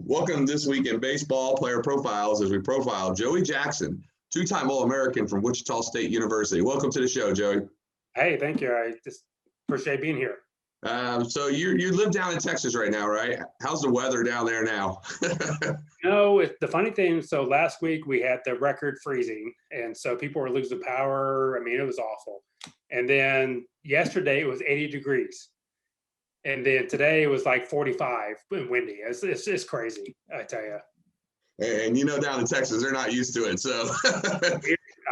Welcome this week in baseball player profiles as we profile Joey Jackson, two-time All-American from Wichita State University. Welcome to the show, Joey. Hey, thank you. I just appreciate being here. So you live down in Texas right now, right? How's the weather down there now? The funny thing, so last week we had the record freezing, and so people were losing power. I mean, it was awful. And then yesterday it was 80 degrees. And then today it was like 45 and windy. It's crazy, I tell you. And down in Texas, they're not used to it. So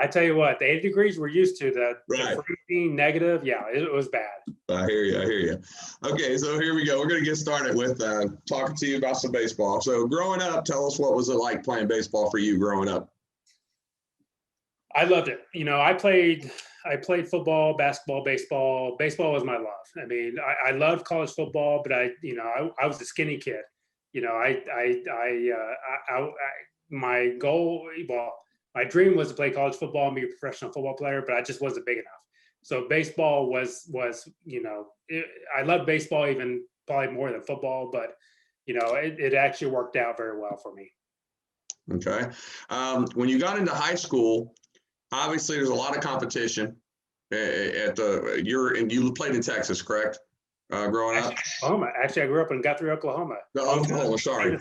I tell you what, the 80 degrees we're used to, the right. freezing, negative, yeah, it was bad. I hear you. Okay, so here we go. We're going to get started with talking to you about some baseball. So growing up, tell us, what was it like playing baseball for you growing up? I loved it. I played football, basketball, baseball. Baseball was my love. I mean, I loved college football, but I was a skinny kid. My goal, my dream was to play college football and be a professional football player, but I just wasn't big enough. So baseball was I love baseball even probably more than football, but it actually worked out very well for me. Okay. When you got into high school, obviously there's a lot of competition you played in Texas, correct? Growing up? Oklahoma. Actually, I grew up in Guthrie, Oklahoma. Oklahoma, sorry.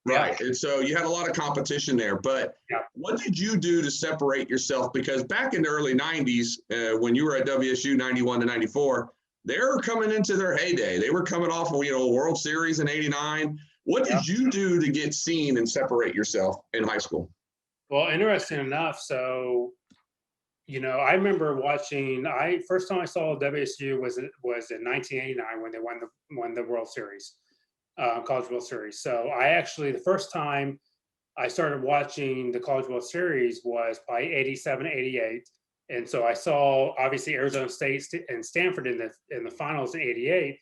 Right. Yeah. And so you had a lot of competition there, but what did you do to separate yourself? Because back in the early 90s, when you were at WSU 91 to 94, they were coming into their heyday. They were coming off of, World Series in 89. What did you do to get seen and separate yourself in high school? Well, interesting enough. So, I remember watching, first time I saw WSU was in 1989 when they won the World Series. College World Series. So the first time I started watching the College World Series was by 87, 88. And so I saw obviously Arizona State and Stanford in the finals in 88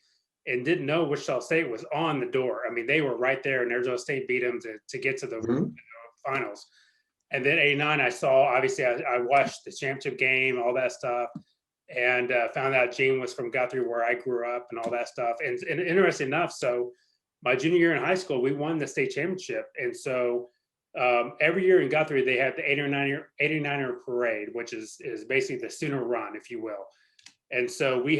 and didn't know Wichita State was on the door. I mean, they were right there and Arizona State beat them to get to the finals. And then 89, I watched the championship game, all that stuff. And found out Gene was from Guthrie where I grew up and all that stuff. And interesting enough, so my junior year in high school, we won the state championship. And so every year in Guthrie, they had the 89er parade, which is basically the Sooner run, if you will. And so we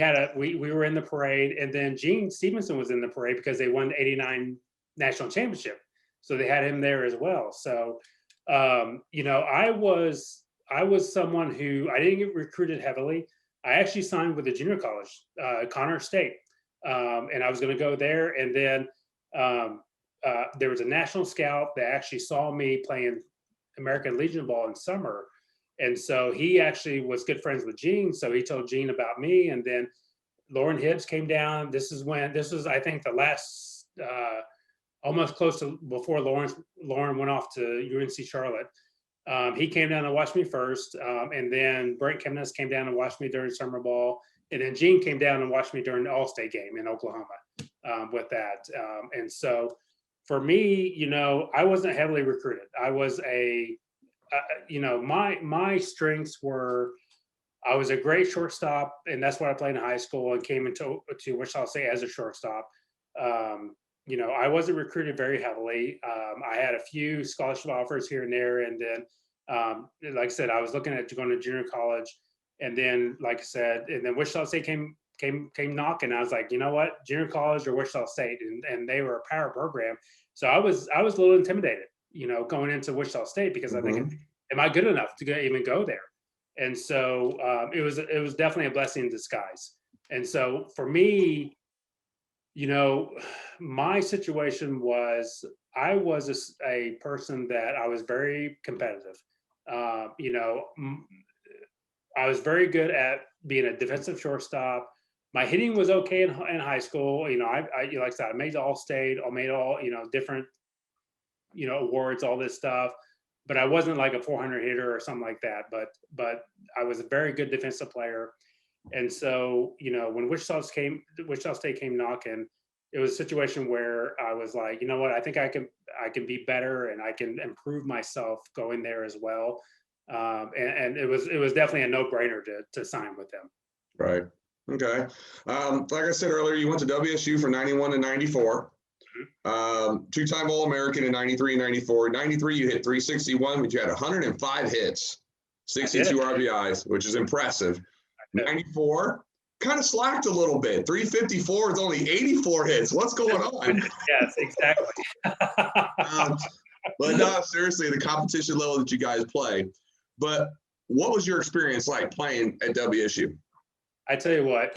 were in the parade, and then Gene Stevenson was in the parade because they won the 89 national championship. So they had him there as well. So, I was someone who, I didn't get recruited heavily. I actually signed with a junior college, Connor State. And I was going to go there. And then there was a national scout that actually saw me playing American Legion ball in summer. And so he actually was good friends with Gene. So he told Gene about me. And then Lauren Hibbs came down. This was, I think, the last, almost close to before Lauren went off to UNC Charlotte. He came down to watch me first. And then Brent Kemnitz came down and watched me during summer ball. And then Gene came down and watched me during the All-State game in Oklahoma with that. And so for me, I wasn't heavily recruited. I was my strengths were, I was a great shortstop, and that's what I played in high school and came to Wichita State as a shortstop. I wasn't recruited very heavily. I had a few scholarship offers here and there. And then, like I said, I was looking at going to junior college. And then, like I said, and then Wichita State came knocking. I was like, you know what, junior college or Wichita State, and they were a power program. So I was a little intimidated, going into Wichita State because I think, am I good enough to even go there? And so it was definitely a blessing in disguise. And so for me, my situation was I was a person that I was very competitive. I was very good at being a defensive shortstop. My hitting was okay in high school. I like I said, I made the All-State. I made all different awards, all this stuff. But I wasn't like a 400 hitter or something like that. But I was a very good defensive player. And so when Wichita State came knocking, it was a situation where I was like, you know what, I think I can be better and I can improve myself going there as well. And it was definitely a no-brainer to sign with them. Right. Okay. Like I said earlier, you went to WSU for 91 and 94. Two-time All-American in 93 and 94. 93, you hit 361, but you had 105 hits, 62 RBIs, which is impressive. 94, kind of slacked a little bit. 354 with only 84 hits. What's going on? Yes, exactly. But no, seriously, the competition level that you guys play. But what was your experience like playing at WSU? I tell you what,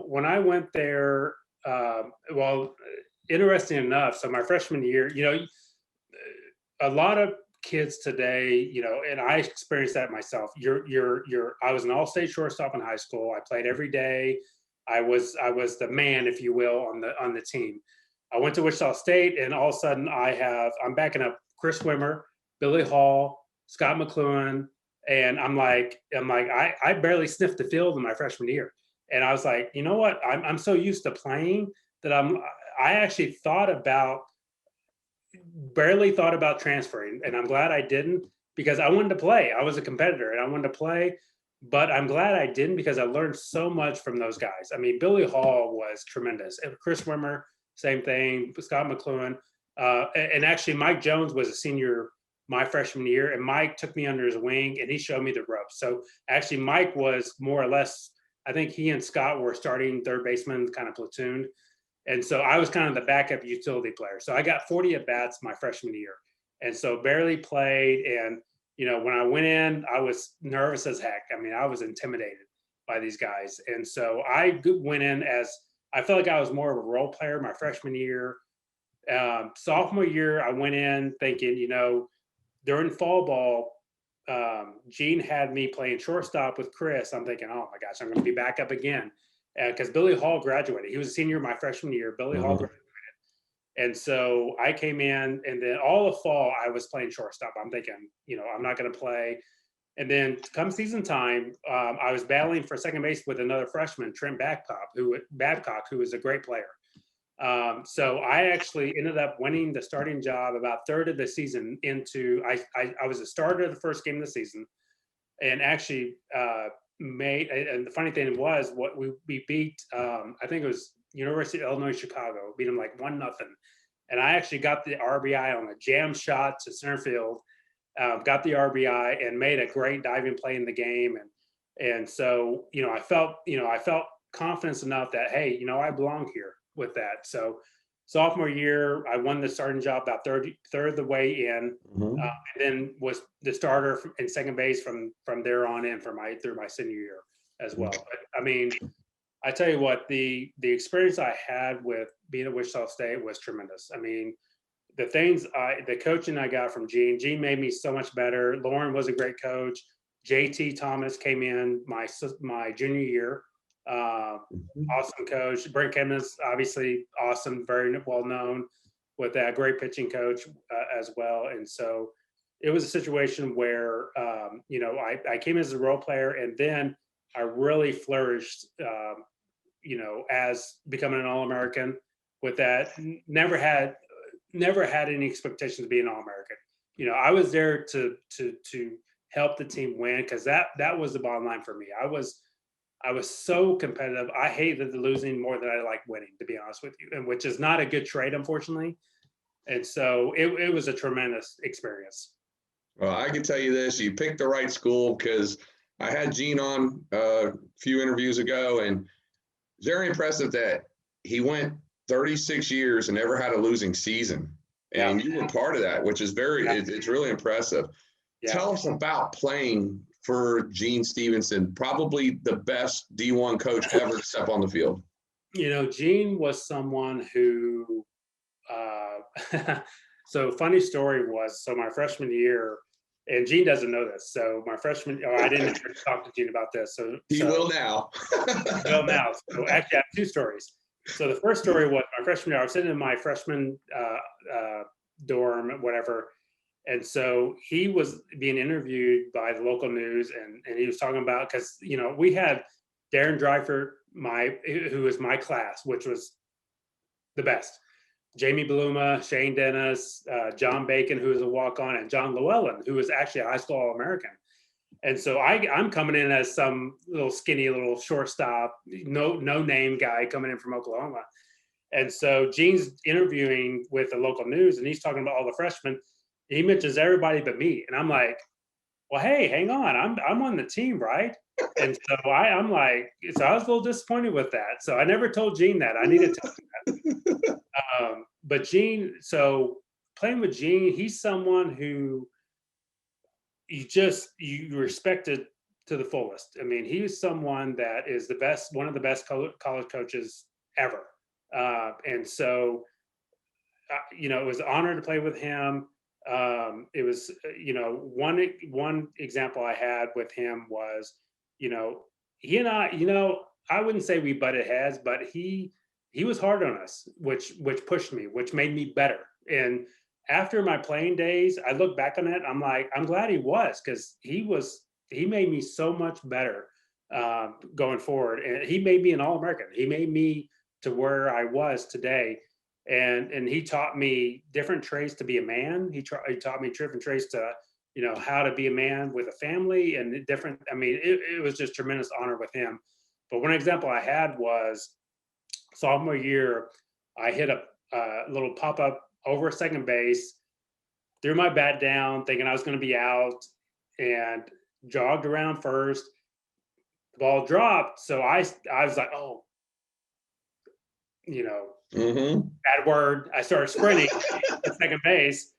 when I went there, well, interesting enough, so my freshman year, a lot of kids today, and I experienced that myself. I was an all-state shortstop in high school. I played every day. I was the man, if you will, on the team. I went to Wichita State, and all of a sudden I'm backing up Chris Wimmer, Billy Hall, Scott McLuhan, and I'm like, I barely sniffed the field in my freshman year. And I was like, you know what? I'm so used to playing that I actually barely thought about transferring, and I'm glad I didn't, because I wanted to play. I was a competitor and I wanted to play, but I'm glad I didn't, because I learned so much from those guys. I mean, Billy Hall was tremendous. And Chris Wimmer, same thing. Scott McLuhan, and actually Mike Jones was a senior my freshman year, and Mike took me under his wing and he showed me the ropes. So actually Mike was more or less, I think he and Scott were starting third baseman, kind of platooned. And so I was kind of the backup utility player. So I got 40 at bats my freshman year. And so barely played. And, when I went in, I was nervous as heck. I mean, I was intimidated by these guys. And so I went in I felt like I was more of a role player my freshman year. Sophomore year, I went in thinking, during fall ball, Gene had me playing shortstop with Chris. I'm thinking, oh my gosh, I'm going to be back up again. Because Billy Hall graduated. He was a senior my freshman year. Billy Hall graduated. And so I came in, and then all of fall, I was playing shortstop. I'm thinking, I'm not going to play. And then come season time, I was battling for second base with another freshman, Trent Babcock, who was a great player. So I actually ended up winning the starting job about third of the season into, I was a starter the first game of the season, and actually and the funny thing was, what we beat, I think it was University of Illinois Chicago, beat them like 1-0, and I actually got the RBI on a jam shot to center field, got the RBI and made a great diving play in the game, and so I felt confidence enough that, hey, I belong here with that. So sophomore year, I won the starting job about third of the way in, and then was the starter in second base from there on in through my senior year as well. But I mean, I tell you what, the experience I had with being at Wichita State was tremendous. I mean, the coaching I got from Gene made me so much better. Lauren was a great coach. JT Thomas came in my junior year. Awesome coach. Brent Kemmons, obviously awesome, very well known with that, great pitching coach as well. And so it was a situation where, I came as a role player, and then I really flourished, as becoming an All-American with that. Never had any expectations to be an All-American. I was there to help the team win, because that was the bottom line for me. I was so competitive. I hated the losing more than I liked winning, to be honest with you, and which is not a good trait, unfortunately. And so it was a tremendous experience. Well, I can tell you this: you picked the right school, because I had Gene on a few interviews ago, and very impressive that he went 36 years and never had a losing season. And you were part of that, which is it's really impressive. Yeah. Tell us about playing for Gene Stevenson, probably the best D1 coach ever to step on the field. Gene was someone who, so funny story was, so my freshman year, and Gene doesn't know this. So my freshman, I didn't talk to Gene about this. He will now. He will now. So actually I have two stories. So the first story was my freshman year, I was sitting in my freshman dorm, whatever. And so he was being interviewed by the local news, and he was talking about, because, we had Darren Dreifert, who was my class, which was the best. Jamie Bluma, Shane Dennis, John Bacon, who was a walk-on, and John Llewellyn, who was actually a high school All-American. And so I'm coming in as some little skinny little shortstop, no name guy coming in from Oklahoma. And so Gene's interviewing with the local news, and he's talking about all the freshmen. He mentions everybody but me, and I'm like, well, hey, hang on, I'm on the team, right? And so I'm like, so I was a little disappointed with that. So I never told Gene that. I needed to tell him that. But Gene, so playing with Gene, he's someone who you respect it to the fullest. I mean, he's someone that is the best, one of the best college coaches ever. And so, it was an honor to play with him. It was, one example I had with him was, he and I wouldn't say we butted heads, but he was hard on us, which pushed me, which made me better. And after my playing days, I look back on it, I'm like, I'm glad he was, because he made me so much better going forward. And he made me an All-American. He made me to where I was today. And he taught me different traits to be a man. He taught me different traits to, how to be a man with a family and different. I mean, it was just tremendous honor with him. But one example I had was sophomore year, I hit a little pop-up over second base, threw my bat down thinking I was going to be out, and jogged around first. The ball dropped. So I was like, oh, bad word. I started sprinting at second base,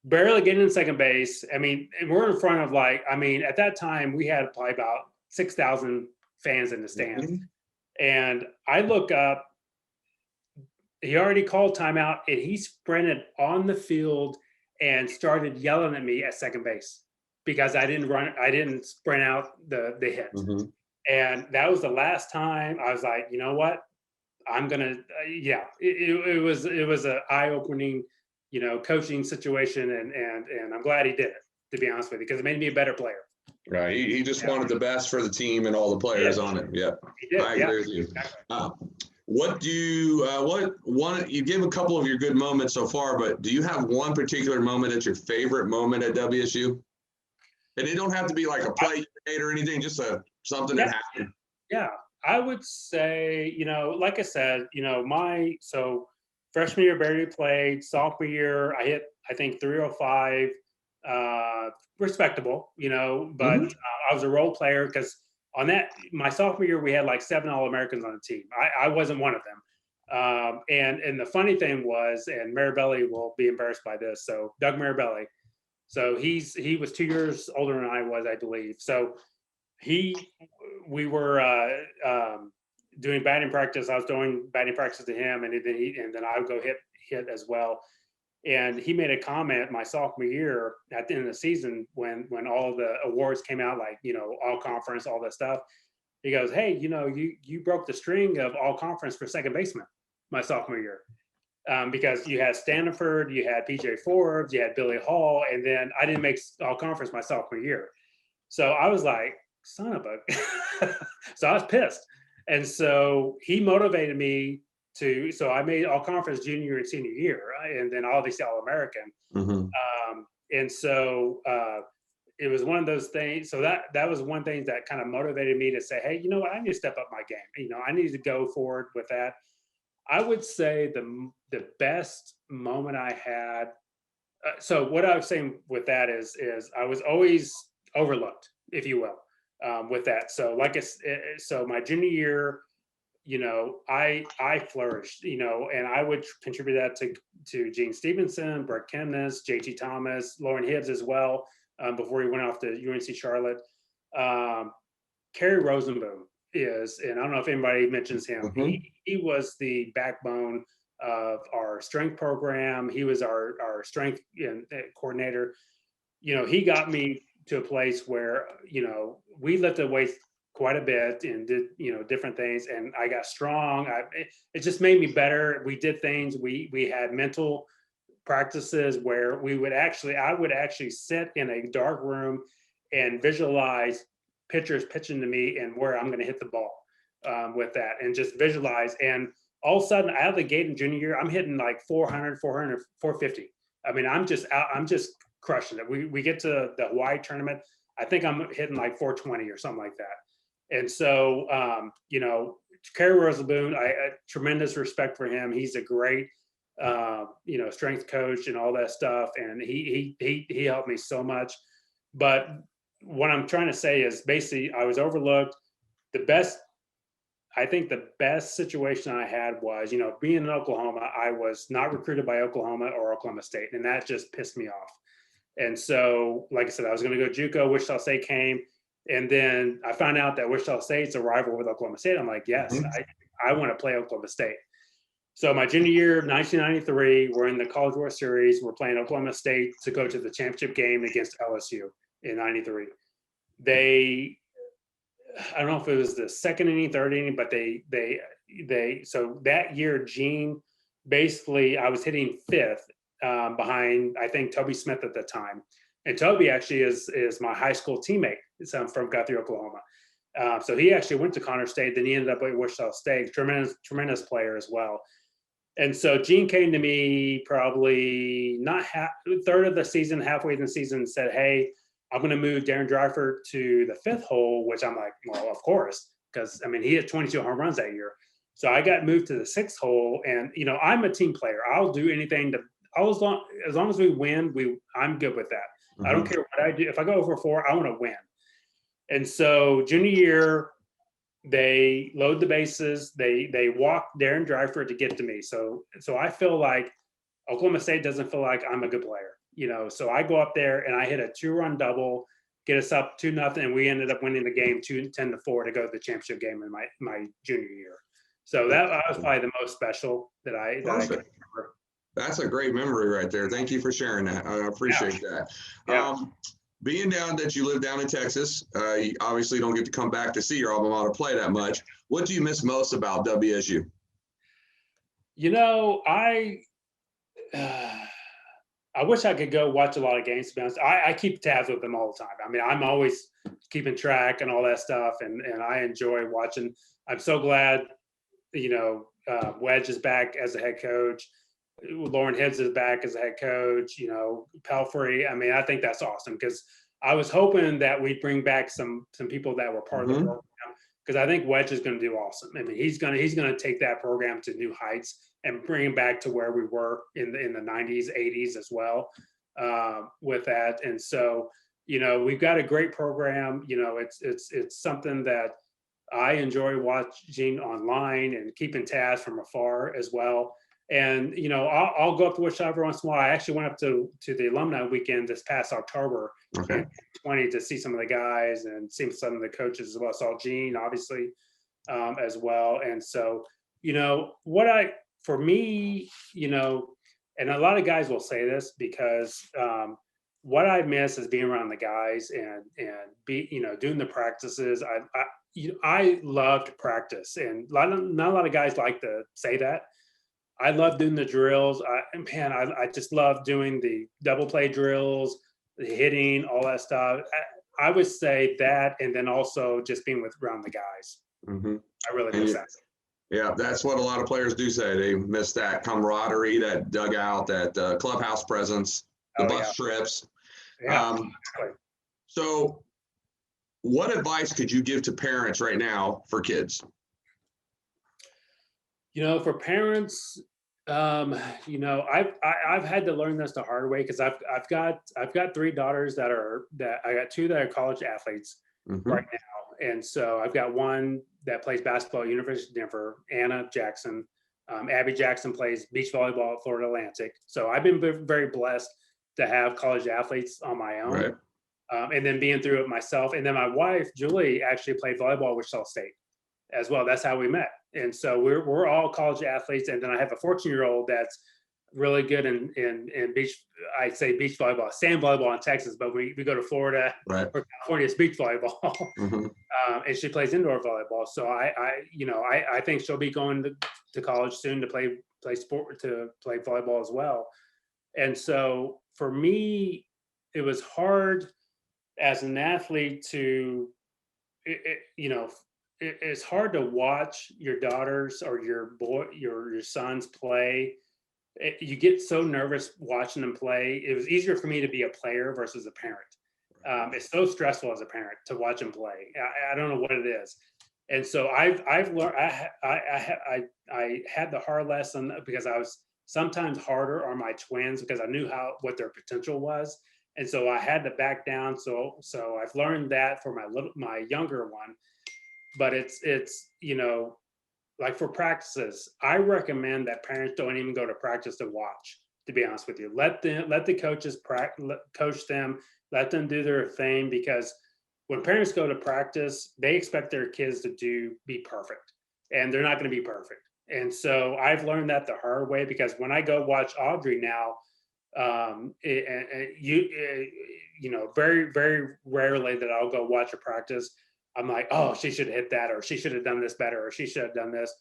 barely getting in second base. I mean, and we're in front of at that time we had probably about 6,000 fans in the stands. And I look up, he already called timeout, and he sprinted on the field and started yelling at me at second base because I didn't sprint out the hit. And that was the last time I was like, you know what? I'm gonna, it was an eye-opening, coaching situation, and I'm glad he did it, to be honest with you, because it made me a better player. Right, he just wanted the best for the team and all the players on it. Yeah, I agree with you. Exactly. What do you gave a couple of your good moments so far, but do you have one particular moment that's your favorite moment at WSU? And it don't have to be like a play you made or anything, just something that happened. Yeah. I would say, like I said, so freshman year barely played. Sophomore year, I hit, I think, 305, respectable, but I was a role player because on that, my sophomore year, we had like 7 All-Americans on the team. I wasn't one of them. And the funny thing was, and Marabelli will be embarrassed by this. So Doug Marabelli, so he was 2 years older than I was, I believe. So we were doing batting practice. I was doing batting practice to him, and then I would go hit as well. And he made a comment my sophomore year at the end of the season when all the awards came out, like all conference, all that stuff. He goes, "Hey, you broke the string of all conference for second baseman my sophomore year." Because you had Stanford, you had PJ Forbes, you had Billy Hall, and then I didn't make all conference my sophomore year. So I was like, son of a, so I was pissed. And so he motivated me so I made all conference junior and senior year, right? And then obviously All-American. And so it was one of those things. So that was one thing that kind of motivated me to say, hey, you know what? I need to step up my game. I need to go forward with that. I would say the best moment I had. So what I was saying with that is I was always overlooked, if you will. With that. So so my junior year, I flourished, and I would contribute that to Gene Stevenson, Brett Kemnitz, JT Thomas, Lauren Hibbs as well, before he went off to UNC Charlotte. Kerry Rosenboom and I don't know if anybody mentions him. He was the backbone of our strength program. He was our strength coordinator. He got me to a place where, we lifted weights quite a bit and did, different things. And I got strong. It just made me better. We did things. We had mental practices where I would actually sit in a dark room and visualize pitchers pitching to me and where I'm going to hit the ball with that, and just visualize. And all of a sudden, out of the gate in junior year, I'm hitting like 400, 450. I mean, I'm just crushing it. We get to the Hawaii tournament. I think I'm hitting like 420 or something like that. And so, Kerry Rosenboom, I tremendous respect for him. He's a great, strength coach and all that stuff. And he helped me so much. But what I'm trying to say is basically I was overlooked. I think the best situation I had was, being in Oklahoma, I was not recruited by Oklahoma or Oklahoma State, and that just pissed me off. And so, like I said, I was going to go JUCO. Wichita State came, and then I found out that Wichita State's a rival with Oklahoma State. I'm like, yes, I want to play Oklahoma State. So my junior year, 1993, we're in the College World Series. We're playing Oklahoma State to go to the championship game against LSU in '93. I don't know if it was the second inning, third inning, but so that year, Gene, basically, I was hitting fifth behind, I think, Toby Smith at the time. And Toby actually is my high school teammate. I'm from Guthrie, Oklahoma. So he actually went to Connor State, then he ended up at Wichita State, tremendous player as well. And so Gene came to me probably not third of the season, halfway in the season, and said, hey, I'm going to move Darren Dreifert to the fifth hole, which I'm like, well, of course, because he hit 22 home runs that year. So I got moved to the sixth hole, and I'm a team player. I'll do anything as long as we win, I'm good with that. I don't care what I do. If I go over 4, I want to win. And so junior year, they load the bases. They walk Darren Dreifert to get to me. So I feel like Oklahoma State doesn't feel like I'm a good player. So I go up there and I hit a 2-run double, get us up 2-0, and we ended up winning the game 10-4 to go to the championship game in my junior year. So that was probably the most special that I can remember. That's a great memory right there. Thank you for sharing that. I appreciate that. Yeah. Being down that you live down in Texas, you obviously don't get to come back to see your alma mater play that much. What do you miss most about WSU? I wish I could go watch a lot of games, to be honest. I keep tabs with them all the time. I'm always keeping track and all that stuff, and I enjoy watching. I'm so glad, Wedge is back as a head coach. Lauren Hibbs is back as a head coach, Pelfrey. I think that's awesome, because I was hoping that we'd bring back some people that were part of the program, because I think Wedge is going to do awesome. He's going to take that program to new heights and bring it back to where we were in the 90s, 80s as well with that. And so, we've got a great program. It's something that I enjoy watching online and keeping tabs from afar as well. And, I'll go up to Wichita every once in a while. I actually went up to the alumni weekend this past October 20 to see some of the guys and see some of the coaches as well. Saw Gene, obviously, as well. And so, for me, and a lot of guys will say this, because what I miss is being around the guys and doing the practices. I loved practice, and not a lot of guys like to say that. I love doing the drills. I just love doing the double play drills, the hitting, all that stuff. I would say that, and then also just being around the guys. I really miss that. Yeah, that's what a lot of players do say. They miss that camaraderie, that dugout, that clubhouse presence, the bus trips. Yeah, exactly. So what advice could you give to parents right now for kids? For parents, I've had to learn this the hard way, because I've got 3 daughters I got 2 that are college athletes right now, and so I've got one that plays basketball at University of Denver, Anna Jackson. Abby Jackson plays beach volleyball at Florida Atlantic. So I've been very blessed to have college athletes on my own, right. And then being through it myself. And then my wife Julie actually played volleyball at Wichita State as well. That's how we met. And so we're all college athletes. And then I have a 14-year-old that's really good in beach, I'd say beach volleyball, sand volleyball in Texas, but we go to Florida or California, it's beach volleyball. And she plays indoor volleyball. So I think she'll be going to college soon to play volleyball as well. And so for me, it was hard as an athlete it's hard to watch your daughters or your sons play. You get so nervous watching them play. It was easier for me to be a player versus a parent. It's so stressful as a parent to watch them play. I don't know what it is. And so I've learned, I had the hard lesson because I was sometimes harder on my twins because I knew what their potential was. And so I had to back down. So I've learned that for my younger one, but it's, like for practices, I recommend that parents don't even go to practice to watch, to be honest with you. Let the coaches coach them, let them do their thing, because when parents go to practice, they expect their kids to be perfect, and they're not going to be perfect. And so I've learned that the hard way, because when I go watch Audrey now, very, very rarely that I'll go watch a practice, I'm like, oh, she should have hit that, or she should have done this better, or she should have done this.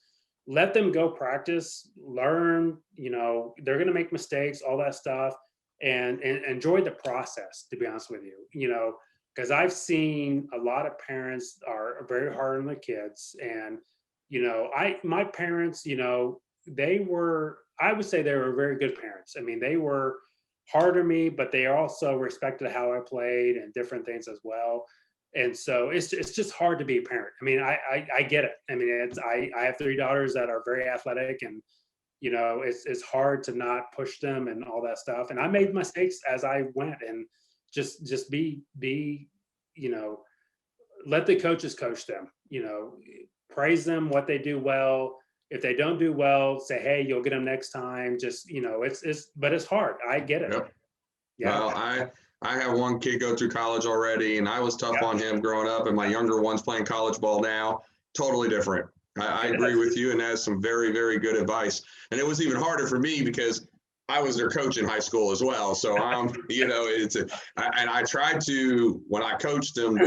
Let them go practice, learn, they're going to make mistakes, all that stuff, and enjoy the process, to be honest with you, because I've seen a lot of parents are very hard on their kids. And, my parents, I would say they were very good parents. I mean, they were hard on me, but they also respected how I played and different things as well. And so it's just hard to be a parent. I mean, I get it. I mean, I have 3 daughters that are very athletic, and it's hard to not push them and all that stuff. And I made mistakes as I went, and just be let the coaches coach them. Praise them what they do well. If they don't do well, say, hey, you'll get them next time. Just but it's hard. I get it. Yep. Yeah. Well, I have one kid go through college already, and I was tough on him growing up, and my younger one's playing college ball now. Totally different. I agree with you, and that's some very, very good advice. And it was even harder for me because I was their coach in high school as well. So and I tried to, when I coached them,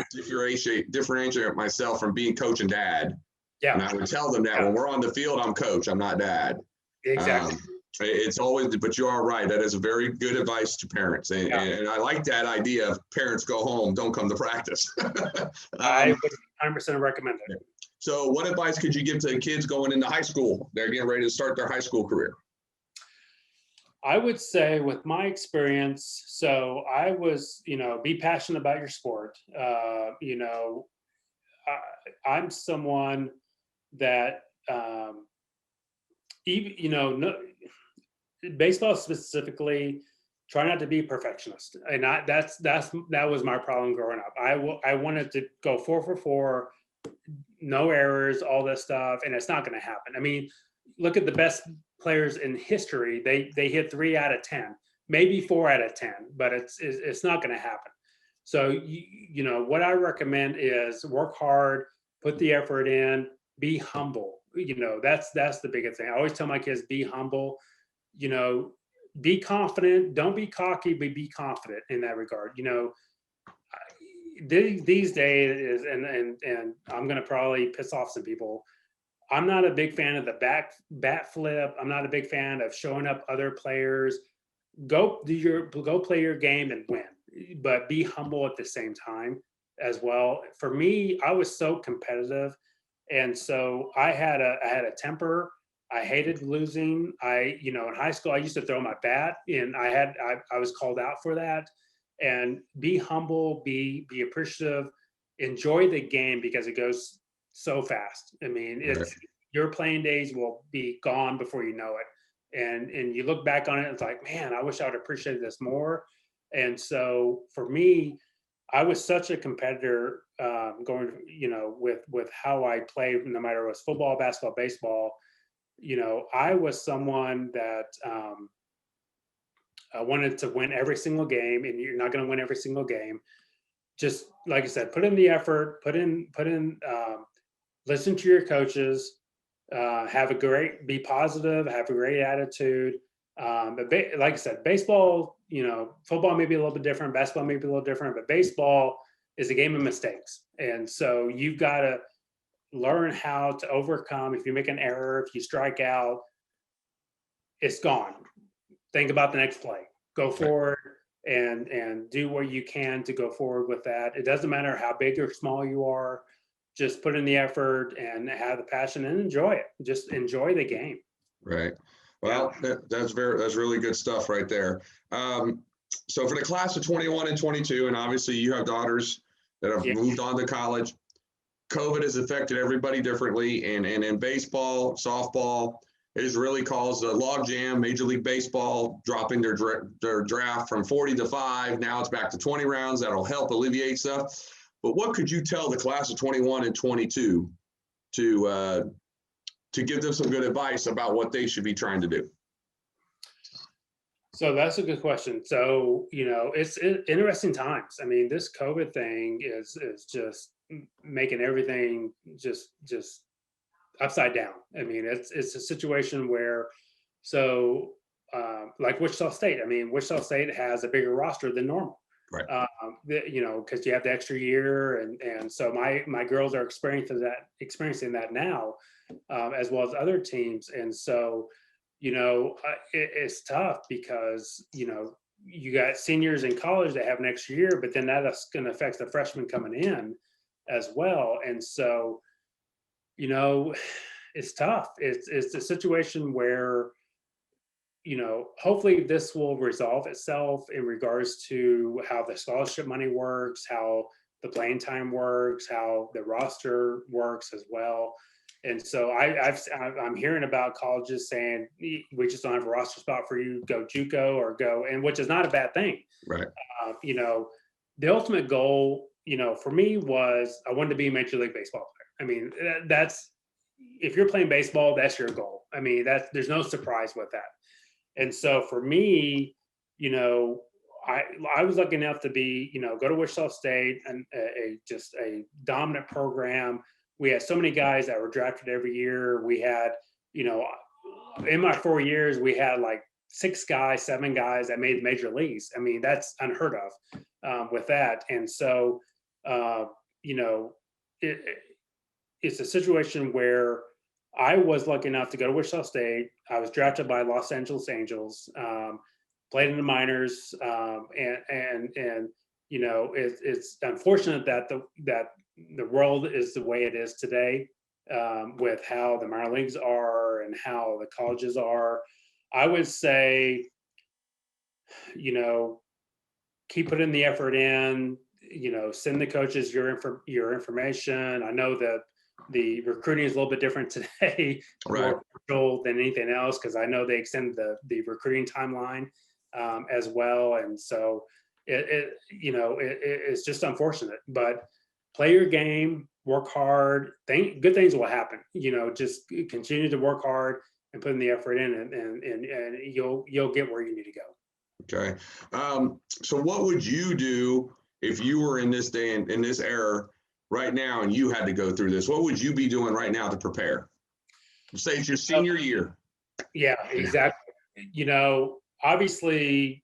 differentiate myself from being coach and dad. Yeah. And I would tell them that when we're on the field, I'm coach, I'm not dad. Exactly. It's always, but you are right. That is a very good advice to parents. And I like that idea of parents go home, don't come to practice. I would 100% recommend it. So what advice could you give to kids going into high school? They're getting ready to start their high school career. I would say, with my experience, so I was, be passionate about your sport. I'm someone that, even, baseball specifically, try not to be a perfectionist. And that was my problem growing up. I wanted to go 4 for 4, no errors, all this stuff, and it's not going to happen. I mean, look at the best players in history. They hit 3 out of 10, maybe 4 out of 10, but it's not going to happen. So what I recommend is work hard, put the effort in, be humble. That's the biggest thing. I always tell my kids, be humble. Be confident. Don't be cocky, but be confident in that regard. These days, and I'm going to probably piss off some people, I'm not a big fan of the bat flip. I'm not a big fan of showing up other players. Go play your game and win, but be humble at the same time as well. For me, I was so competitive, and so I had a temper. I hated losing. In high school, I used to throw my bat, and I was called out for that. And be humble, be appreciative, enjoy the game, because it goes so fast. I mean, your playing days will be gone before you know it. And you look back on it, it's like, man, I wish I would appreciate this more. And so for me, I was such a competitor, going, with how I played, no matter if it was football, basketball, baseball. I was someone that I wanted to win every single game, and you're not going to win every single game. Just like I said, put in the effort, listen to your coaches, be positive, have a great attitude. But like I said, baseball, football may be a little bit different, basketball may be a little different, but baseball is a game of mistakes. And so you've got to learn how to overcome. If you make an error, if you strike out, it's gone. Think about the next play. Go forward and do what you can to go forward with that. It doesn't matter how big or small you are. Just put in the effort and have the passion and enjoy it. Just enjoy the game. Right. Well, that's really good stuff right there. So for the class of 21 and 22, and obviously you have daughters that have moved on to college, COVID has affected everybody differently. And in baseball, softball, it has really caused a logjam. Major League Baseball dropping their draft from 40 to 5. Now it's back to 20 rounds. That'll help alleviate stuff. But what could you tell the class of 21 and 22 to give them some good advice about what they should be trying to do? So that's a good question. So, it's interesting times. I mean, this COVID thing is just making everything just upside down. I mean, it's a situation where, like Wichita State. I mean, Wichita State has a bigger roster than normal. Right. Because you have the extra year, and so my girls are experiencing that now, as well as other teams, and so. It's tough because, you got seniors in college that have an extra year, but then that's going to affect the freshmen coming in as well. And so, it's tough. It's a situation where, hopefully this will resolve itself in regards to how the scholarship money works, how the playing time works, how the roster works as well. And so I'm hearing about colleges saying, we just don't have a roster spot for you, go JUCO or go, and which is not a bad thing. Right. The ultimate goal, for me was I wanted to be a Major League Baseball player. I mean, that's, if you're playing baseball, that's your goal. I mean, there's no surprise with that. And so for me, I was lucky enough to be, go to Wichita State and just a dominant program. We had so many guys that were drafted every year. We had, in my 4 years, we had like 7 guys that made major leagues. I mean, that's unheard of with that. And so, it's a situation where I was lucky enough to go to Wichita State. I was drafted by Los Angeles Angels, played in the minors, and it's unfortunate that the world is the way it is today, with how the minor leagues are and how the colleges are. I would say, keep putting the effort in, send the coaches your information. I know that the recruiting is a little bit different today, right, more than anything else, because I know they extended the recruiting timeline as well. And so it's just unfortunate, but play your game, work hard. Good things will happen. Just continue to work hard and put in the effort in, and you'll get where you need to go. Okay. So what would you do if you were in this day and in this era right now, and you had to go through this? What would you be doing right now to prepare? Say it's your senior year. Yeah, exactly. Obviously,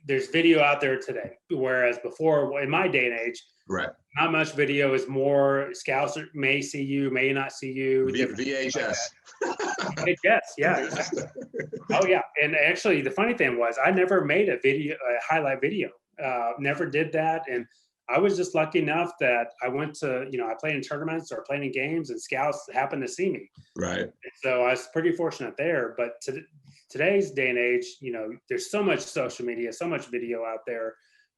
there's video out there today, whereas before, in my day and age, right, not much video. Is more scouts may see you, may not see you. VHS. VHS, yeah. Exactly. Oh yeah, and actually, the funny thing was, I never made a highlight video. Never did that, and I was just lucky enough that I went to, I played in tournaments or played in games, and scouts happened to see me. Right. So I was pretty fortunate there. But today's day and age, there's so much social media, so much video out there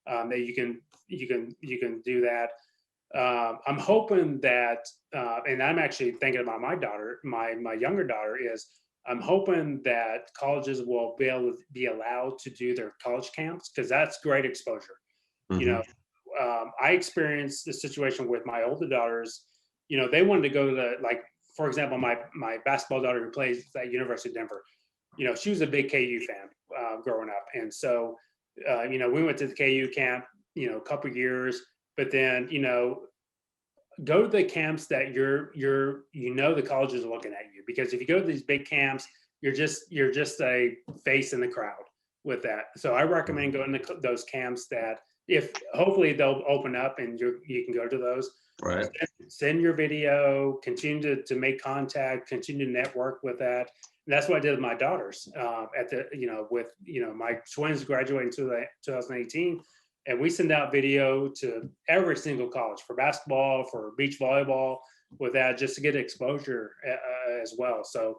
that you can do that. I'm hoping that, and I'm actually thinking about my daughter, my younger daughter is. I'm hoping that colleges will be allowed to do their college camps, because that's great exposure. Mm-hmm. I experienced the situation with my older daughters. They wanted to go to for example, my basketball daughter who plays at University of Denver. She was a big KU fan growing up, and so we went to the KU camp, a couple years, but then go to the camps that the colleges are looking at you, because if you go to these big camps, you're just a face in the crowd with that. So I recommend going to those camps that, if hopefully they'll open up and you can go to those. Right. Send your video, continue to make contact, continue to network with that. And that's what I did with my daughters with my twins graduating in 2018. And we send out video to every single college for basketball, for beach volleyball, with that, just to get exposure as well. So,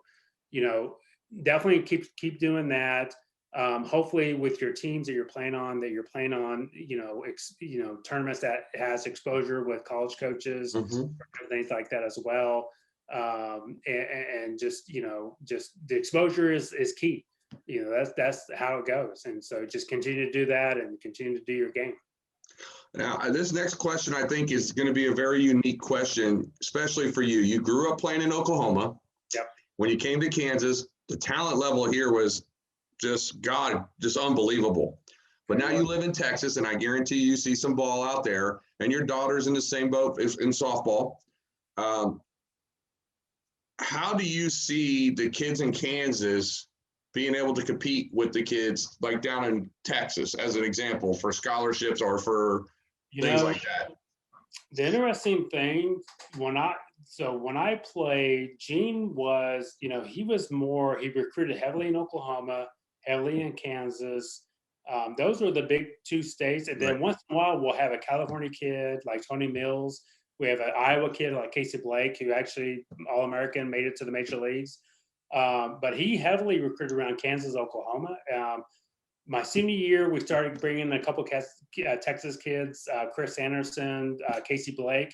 definitely keep doing that. Hopefully with your teams that you're playing on, tournaments that has exposure with college coaches, things like that as well. And just the exposure is key. That's how it goes. And so just continue to do that and continue to do your game. Now, this next question, I think, is going to be a very unique question, especially for you. You grew up playing in Oklahoma. Yep. When you came to Kansas, the talent level here was just unbelievable. But now you live in Texas, and I guarantee you see some ball out there, and your daughter's in the same boat as in softball. How do you see the kids in Kansas being able to compete with the kids like down in Texas, as an example, for scholarships or for things like that? The interesting thing, when I played, Gene was, he recruited heavily in Oklahoma, heavily in Kansas. Those were the big two states. And then once in a while, we'll have a California kid like Tony Mills. We have an Iowa kid like Casey Blake, who actually All-American, made it to the major leagues. But he heavily recruited around Kansas, Oklahoma. My senior year, we started bringing a couple Texas kids, Chris Anderson, Casey Blake,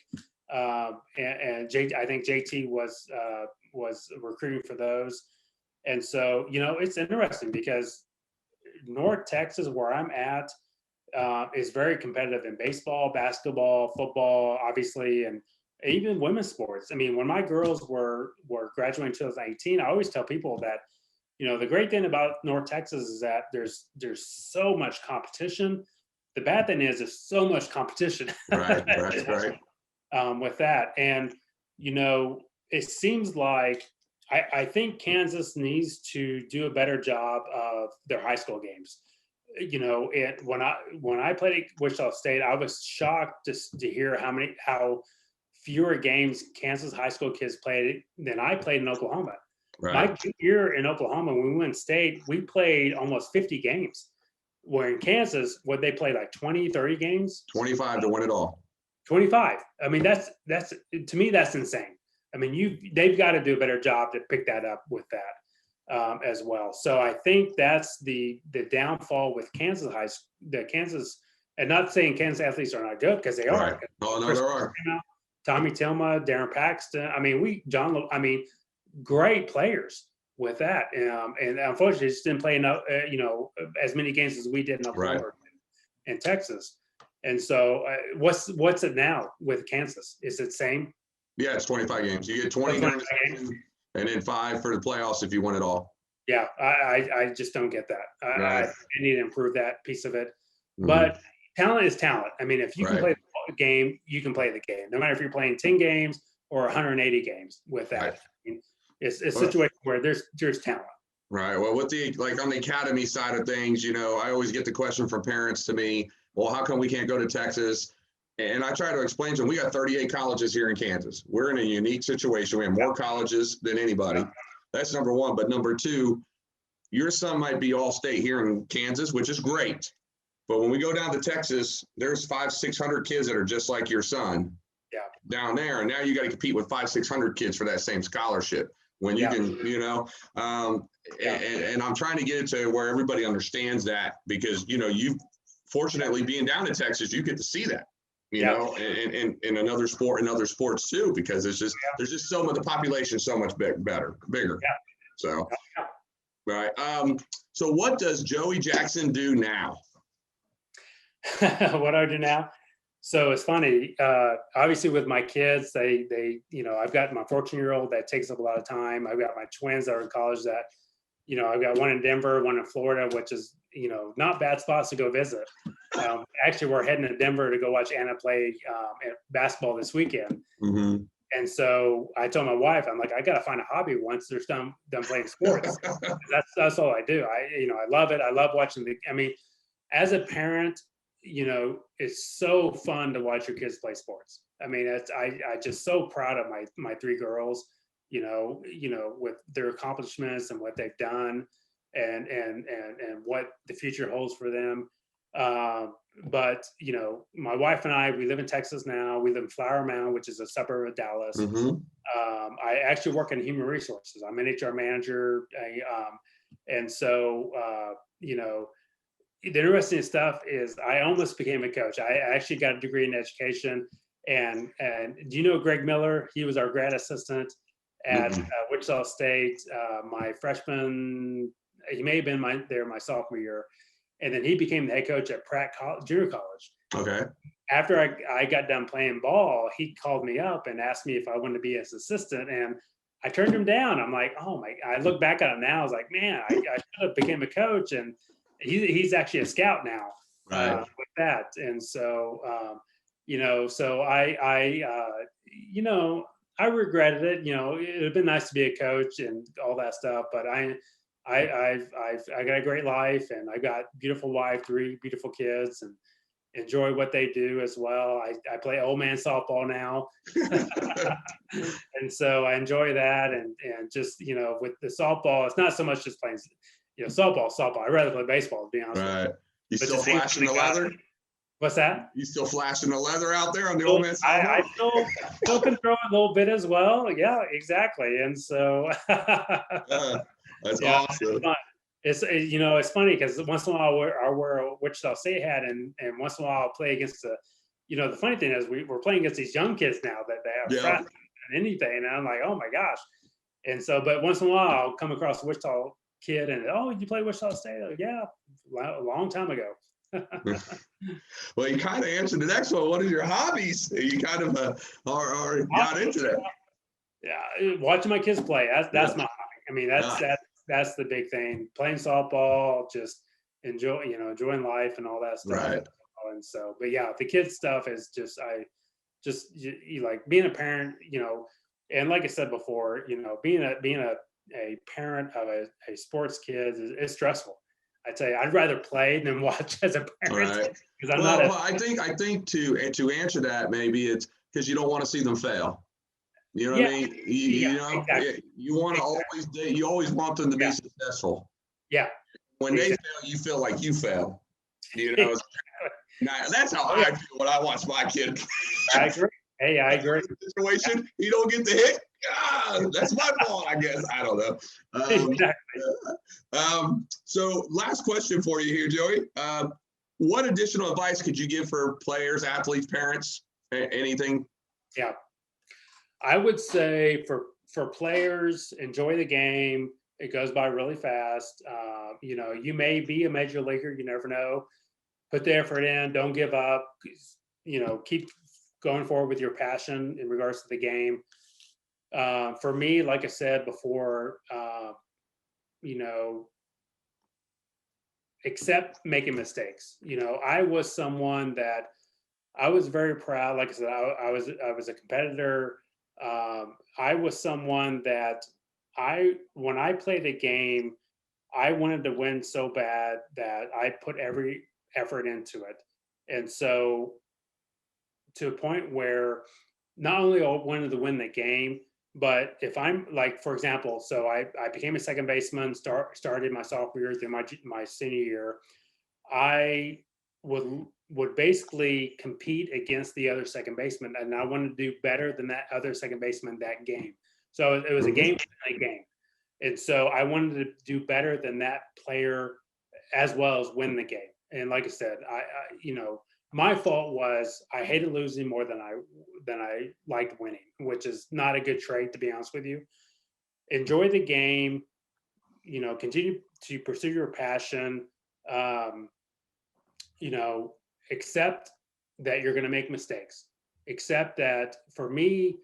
and I think JT was recruiting for those. And so, it's interesting because North Texas, where I'm at, is very competitive in baseball, basketball, football, obviously, and even women's sports. I mean, when my girls were graduating in 2018, I always tell people that, the great thing about North Texas is that there's so much competition. The bad thing is there's so much competition. Right. With that. And, it seems like I think Kansas needs to do a better job of their high school games. When I played at Wichita State, I was shocked to hear how fewer games Kansas high school kids played than I played in Oklahoma. Right. My year in Oklahoma, when we went state, we played almost 50 games. Where in Kansas, what they play like 20, 30 games? 25 to win it all. 25. I mean, that's to me, that's insane. I mean, they've got to do a better job to pick that up with that as well. So I think that's the downfall with Kansas and not saying Kansas athletes are not good, because they are. Right. Oh, no, there are. Tommy Tilma, Darren Paxton. I mean, great players with that. And unfortunately, just didn't play enough, as many games as we did in Oklahoma and Texas. And so what's it now with Kansas? Is it same? Yeah, it's 25 games. You get 20 games and then 5 for the playoffs if you win it all. Yeah, I just don't get that. I need to improve that piece of it. Mm-hmm. But talent is talent. I mean, if you can play the game, you can play the game, no matter if you're playing 10 games or 180 games with that. Right. I mean, it's a situation where there's talent. Right. Well, on the academy side of things, I always get the question from parents to me, well, how come we can't go to Texas? And I try to explain to them, we got 38 colleges here in Kansas. We're in a unique situation. We have more colleges than anybody. That's number one. But number two, your son might be all state here in Kansas, which is great. But when we go down to Texas, there's 500-600 kids that are just like your son down there. And now you got to compete with 500-600 kids for that same scholarship when you can, and I'm trying to get it to where everybody understands that, because, you fortunately being down in Texas, you get to see that. In another sport, in other sports too, because there's just the population so much bigger. Yeah. So, right. So what does Joey Jackson do now? What I do now? So it's funny. Obviously, with my kids, they I've got my 14-year-old that takes up a lot of time. I've got my twins that are in college that, I've got one in Denver, one in Florida, which is, not bad spots to go visit. Actually, we're heading to Denver to go watch Anna play basketball this weekend. Mm-hmm. And so I told my wife, I'm like, I got to find a hobby once they're done playing sports. That's all I do. I love it. I love watching as a parent, it's so fun to watch your kids play sports. I mean, I just so proud of my 3 girls, with their accomplishments and what they've done and what the future holds for them. But my wife and I, we live in Texas now. We live in Flower Mound, which is a suburb of Dallas. Mm-hmm. I actually work in human resources. I'm an HR manager. And so, you know, the interesting stuff is I almost became a coach. I actually got a degree in education. And do you know Greg Miller? He was our grad assistant at Wichita State. My freshman, he may have been there my sophomore year. And then he became the head coach at Junior College. Okay. After I got done playing ball, he called me up and asked me if I wanted to be his assistant. And I turned him down. I'm like, oh my, I look back at it now. I was like, man, I should have became a coach. And he's actually a scout now with that. And so, you know, so you know, I regretted it. You know, it'd been nice to be a coach and all that stuff, but I got a great life, and I got beautiful wife, 3 beautiful kids, and enjoy what they do as well. I play old man softball now. And so I enjoy that. And just, you know, with the softball, it's not so much just playing, you know, softball. I'd rather play baseball, to be honest with you. You still flashing the leather? What's that? You still flashing the leather out there on the old man softball? I still can throw a little bit as well. Yeah, exactly. And so that's awesome. It's you know, it's funny because once in a while I'll wear a Wichita State hat, and once in a while I'll play against the, you know, the funny thing is we're playing against these young kids now that they have and anything, and I'm like, oh my gosh. And so, but once in a while I'll come across a Wichita kid and, oh, you play Wichita State? Like, yeah, a long time ago. Well, you kind of answered the next one. What are your hobbies? You kind of are got into that. Yeah, watching my kids play. That's my hobby. I mean, that's the big thing. Playing softball, just enjoying life and all that stuff. Right. And so, but yeah, the kids stuff is just, you like being a parent, you know, and like I said before, you know, being a parent of a sports kid is stressful. I tell you, I'd rather play than watch as a parent. Right. I think to answer that, maybe it's because you don't want to see them fail. You know what I mean? You know, exactly. You want to you always want them to be successful. Yeah. When they fail, you feel like you fail. You know, that's how I feel when I watch my kid. I agree. Hey, I agree. Situation, you don't get the hit. That's my fault, I guess. I don't know. Exactly. So last question for you here, Joey. What additional advice could you give for players, athletes, parents, anything? Yeah. I would say for players, enjoy the game. It goes by really fast. You know, you may be a major leaguer. You never know. Put the effort in. Don't give up. You know, keep going forward with your passion in regards to the game. For me, like I said before, you know, accept making mistakes. You know, I was someone that I was very proud. Like I said, I was a competitor. I was someone that when I played a game, I wanted to win so bad that I put every effort into it. And so to a point where not only I wanted to win the game, but if I'm like, for example, so I became a second baseman, started my sophomore year through my senior year, I would basically compete against the other second baseman, and I wanted to do better than that other second baseman that game. So it was a game, and so I wanted to do better than that player as well as win the game. And like I said, I you know, my fault was I hated losing more than I liked winning, which is not a good trait, to be honest with you. Enjoy the game, you know, continue to pursue your passion. You know, accept that you're going to make mistakes. Accept that. For me,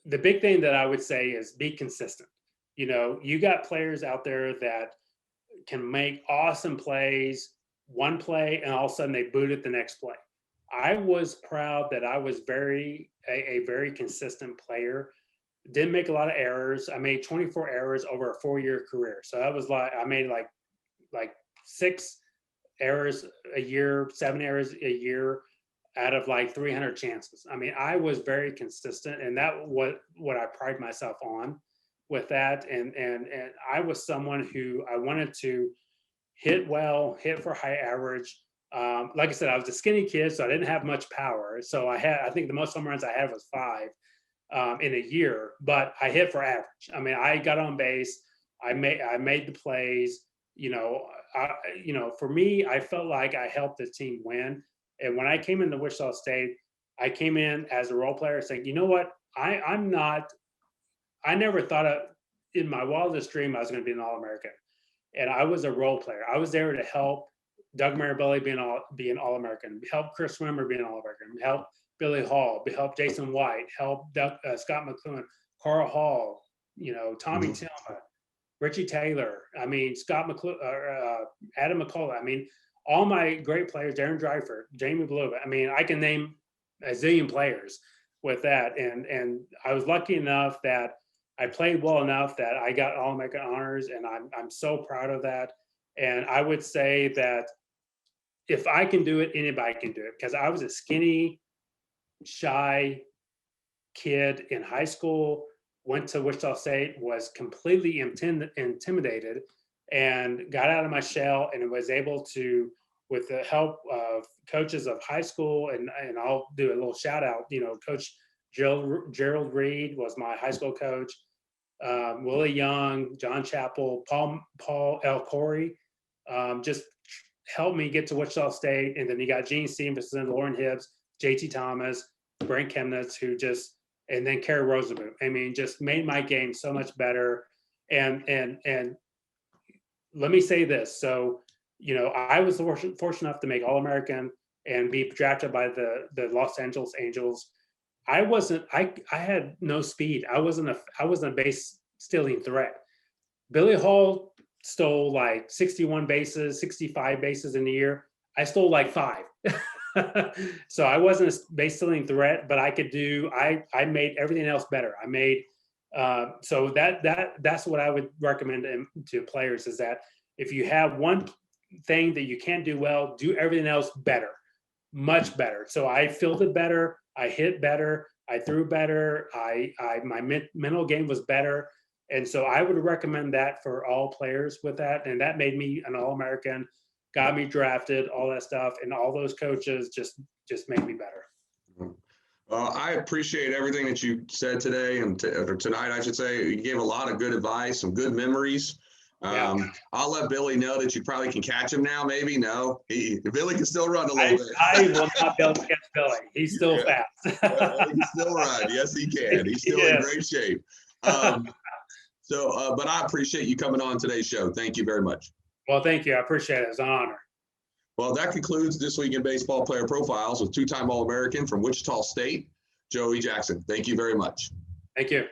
the big thing that I would say is be consistent. You know, you got players out there that can make awesome plays, one play, and all of a sudden they boot it the next play. I was proud that I was a very consistent player. Didn't make a lot of errors. I made 24 errors over a 4-year career. So that was like, I made like 6 errors a year, 7 errors a year out of like 300 chances. I mean, I was very consistent, and that was what I pride myself on with that. And I was someone who I wanted to hit well, hit for high average. Like I said, I was a skinny kid, so I didn't have much power. So I think the most home runs I had was 5 in a year, but I hit for average. I mean, I got on base. I made the plays. For me, I felt like I helped the team win. And when I came into Wichita State, I came in as a role player saying, you know what, I never thought in my wildest dream I was going to be an All-American. And I was a role player. I was there to help Doug Marabelli be an All-American, help Chris Wimmer be an All-American, help Billy Hall, help Jason White, help Scott McLuhan, Carl Hall, Tommy Tillman, Richie Taylor, Scott McClure, Adam McCullough. All my great players, Darren Dreifert, Jamie Blue. I can name a zillion players with that. And I was lucky enough that I played well enough that I got All-American honors, and I'm so proud of that. And I would say that if I can do it, anybody can do it, because I was a skinny, shy kid in high school, went to Wichita State, was completely intimidated, and got out of my shell, and was able to, with the help of coaches of high school, and I'll do a little shout out, Coach Gerald Reed was my high school coach, Willie Young, John Chappell, Paul L. Corey, just helped me get to Wichita State. And then you got Gene Stevenson, Lauren Hibbs, JT Thomas, Brent Chemnitz, and then Kerry Rosenboom. Just made my game so much better. And let me say this. So, I was fortunate enough to make All-American and be drafted by the Los Angeles Angels. I had no speed. I wasn't a base stealing threat. Billy Hall stole like 61 bases, 65 bases in a year. I stole like 5. So I wasn't a base stealing threat, but I made everything else better. So that's what I would recommend to players, is that if you have one thing that you can't do well, do everything else better, much better. So I fielded better, I hit better, I threw better, my mental game was better. And so I would recommend that for all players with that. And that made me an All-American, got me drafted, all that stuff. And all those coaches just made me better. I appreciate everything that you said today, or tonight, I should say. You gave a lot of good advice, some good memories. I'll let Billy know that you probably can catch him now. Maybe Billy can still run a little bit. I will not be able to catch Billy. He's still fast. He can still run. Yes, he can. He's still in great shape. But I appreciate you coming on today's show. Thank you very much. Well, thank you. I appreciate it. It's an honor. Well, that concludes This Week in Baseball Player Profiles with two-time All-American from Wichita State, Joey Jackson. Thank you very much. Thank you.